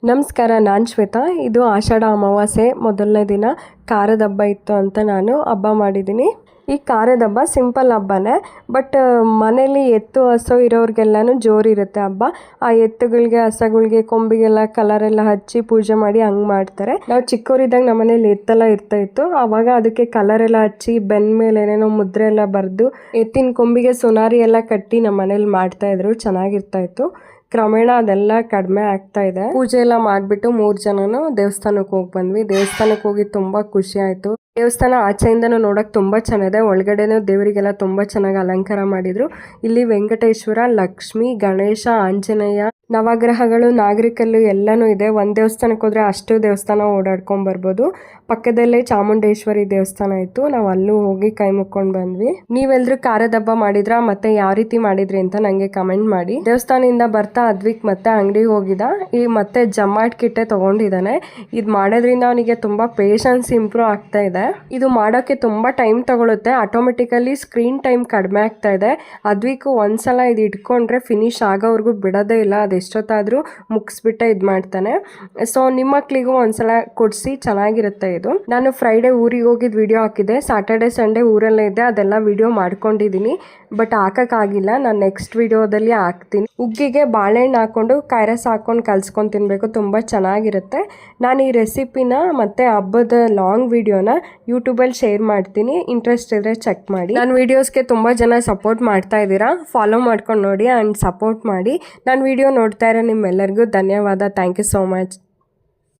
ನಮಸ್ಕಾರ, ನಾನು ಶ್ವೇತಾ. ಇದು ಆಷಾಢ ಅಮಾವಾಸ್ಯೆ ಮೊದಲನೇ ದಿನ ಖಾರದ ಹಬ್ಬ ಇತ್ತು ಅಂತ ನಾನು ಹಬ್ಬ ಮಾಡಿದ್ದೀನಿ. ಈ ಖಾರದ ಹಬ್ಬ ಸಿಂಪಲ್ ಹಬ್ಬನೇ, ಬಟ್ ಮನೇಲಿ ಎತ್ತು ಹಸು ಇರೋರಿಗೆಲ್ಲನೂ ಜೋರಿರುತ್ತೆ ಹಬ್ಬ. ಆ ಎತ್ತುಗಳಿಗೆ ಹಸಗಳಿಗೆ ಕೊಂಬಿಗೆಲ್ಲ ಕಲರೆಲ್ಲ ಹಚ್ಚಿ ಪೂಜೆ ಮಾಡಿ ಹಂಗೆ ಮಾಡ್ತಾರೆ. ನಾವು ಚಿಕ್ಕವರಿದ್ದಾಗ ನಮ್ಮ ಮನೇಲಿ ಎತ್ತೆಲ್ಲ ಇತ್ತು. ಆವಾಗ ಅದಕ್ಕೆ ಕಲರೆಲ್ಲ ಹಚ್ಚಿ ಬೆನ್ನ ಮೇಲೆ ಏನೇನೋ ಮುದ್ರೆ ಎಲ್ಲ ಬರೆದು ಎತ್ತಿನ ಕೊಂಬಿಗೆ ಸುನಾರಿ ಎಲ್ಲ ಕಟ್ಟಿ ನಮ್ಮ ಮನೇಲಿ ಮಾಡ್ತಾಯಿದ್ರು. ಚೆನ್ನಾಗಿರ್ತಾಯಿತ್ತು. ಕ್ರಮೇಣ ಅದೆಲ್ಲ ಕಡಿಮೆ ಆಗ್ತಾ ಇದೆ. ಪೂಜೆ ಎಲ್ಲ ಮಾಡಿಬಿಟ್ಟು 3 ಜನನು ದೇವಸ್ಥಾನಕ್ಕೆ ಹೋಗಿ ಬಂದ್ವಿ. ದೇವಸ್ಥಾನಕ್ಕೆ ಹೋಗಿ ತುಂಬ ಖುಷಿ ಆಯಿತು. ದೇವಸ್ಥಾನ ಆಚೆಯಿಂದನೂ ನೋಡೋಕೆ ತುಂಬ ಚೆನ್ನಾಗಿದೆ. ಒಳಗಡೆನೂ ದೇವರಿಗೆಲ್ಲ ತುಂಬ ಚೆನ್ನಾಗಿ ಅಲಂಕಾರ ಮಾಡಿದ್ರು. ಇಲ್ಲಿ ವೆಂಕಟೇಶ್ವರ, ಲಕ್ಷ್ಮಿ, ಗಣೇಶ, ಆಂಜನೇಯ, ನವಗ್ರಹಗಳು, ನಾಗರಿಕಲ್ಲು ಎಲ್ಲನೂ ಇದೆ. ಒಂದು ದೇವಸ್ಥಾನಕ್ಕೆ ಹೋದರೆ ಅಷ್ಟು ದೇವಸ್ಥಾನ ಓಡಾಡ್ಕೊಂಡು ಬರ್ಬೋದು. ಪಕ್ಕದಲ್ಲೇ ಚಾಮುಂಡೇಶ್ವರಿ ದೇವಸ್ಥಾನ ಇತ್ತು. ನಾವು ಅಲ್ಲೂ ಹೋಗಿ ಕೈ ಮುಕ್ಕೊಂಡು ಬಂದ್ವಿ. ನೀವೆಲ್ಲರೂ ಖಾರದ ಹಬ್ಬ ಮಾಡಿದ್ರಾ? ಮತ್ತೆ ಯಾವ ರೀತಿ ಮಾಡಿದ್ರಿ ಅಂತ ನನಗೆ ಕಮೆಂಟ್ ಮಾಡಿ. ದೇವಸ್ಥಾನದಿಂದ ಬರ್ತಾ ಅದ್ವಿಕ್ ಮತ್ತೆ ಅಂಗಡಿಗೆ ಹೋಗಿದ್ದ. ಮತ್ತೆ ಜಮಾಟ್ ಕಿಟ್ಟೆ ತಗೊಂಡಿದ್ದಾನೆ. ಇದು ಮಾಡೋದ್ರಿಂದ ಅವನಿಗೆ ತುಂಬಾ ಪೇಷನ್ಸ್ ಇಂಪ್ರೂವ್ ಆಗ್ತಾ ಇದೆ. ಇದು ಮಾಡೋಕ್ಕೆ ತುಂಬಾ ಟೈಮ್ ತಗೊಳುತ್ತೆ. ಆಟೋಮೆಟಿಕಲಿ ಸ್ಕ್ರೀನ್ ಟೈಮ್ ಕಡಿಮೆ ಆಗ್ತಾ ಇದೆ. ಅದ್ವಿಕ್ ಒಂದ್ಸಲ ಇದು ಇಟ್ಕೊಂಡ್ರೆ ಫಿನಿಶ್ ಆಗೋವರೆಗೂ ಬಿಡೋದೇ ಇಲ್ಲ. ಅದೆಷ್ಟೊತ್ತಾದ್ರೂ ಮುಗಿಸ್ಬಿಟ್ಟೆ ಇದು ಮಾಡ್ತಾನೆ. ಸೊ ನಿಮ್ಮ ಮಕ್ಳಿಗೂ ಒಂದ್ಸಲ ಕೊಡಿಸಿ, ಚೆನ್ನಾಗಿರುತ್ತೆ ಇದು. ನಾನು ಫ್ರೈಡೆ ಊರಿಗೆ ಹೋಗಿದ್ದು ವಿಡಿಯೋ ಹಾಕಿದ್ದೆ. ಸ್ಯಾಟರ್ಡೆ ಸಂಡೇ ಊರಲ್ಲೇ ಇದ್ದೆ. ಅದೆಲ್ಲ ವಿಡಿಯೋ ಮಾಡ್ಕೊಂಡಿದ್ದೀನಿ, ಬಟ್ ಹಾಕೋಕ್ಕಾಗಿಲ್ಲ. ನಾನು ನೆಕ್ಸ್ಟ್ ವಿಡಿಯೋದಲ್ಲಿ ಹಾಕ್ತೀನಿ. ಉಗ್ಗಿಗೆ ಬಾಳೆಹಣ್ಣು ಹಾಕೊಂಡು ಕೈರಸ್ ಹಾಕೊಂಡು ಕಲ್ಸ್ಕೊಂಡು ತಿನ್ನಬೇಕು, ತುಂಬ ಚೆನ್ನಾಗಿರುತ್ತೆ. ನಾನು ಈ ರೆಸಿಪಿನ ಮತ್ತು ಹಬ್ಬದ ಲಾಂಗ್ ವಿಡಿಯೋನ ಯೂಟ್ಯೂಬಲ್ಲಿ ಶೇರ್ ಮಾಡ್ತೀನಿ. ಇಂಟ್ರೆಸ್ಟ್ ಇದ್ದರೆ ಚೆಕ್ ಮಾಡಿ. ನನ್ನ ವೀಡಿಯೋಸ್ಗೆ ತುಂಬ ಜನ ಸಪೋರ್ಟ್ ಮಾಡ್ತಾ ಇದ್ದೀರಾ. ಫಾಲೋ ಮಾಡ್ಕೊಂಡು ನೋಡಿ ಆ್ಯಂಡ್ ಸಪೋರ್ಟ್ ಮಾಡಿ. ನನ್ನ ವಿಡಿಯೋ ನೋಡ್ತಾ ಇರೋ ನಿಮ್ಮೆಲ್ಲರಿಗೂ ಧನ್ಯವಾದ. Thank you so much.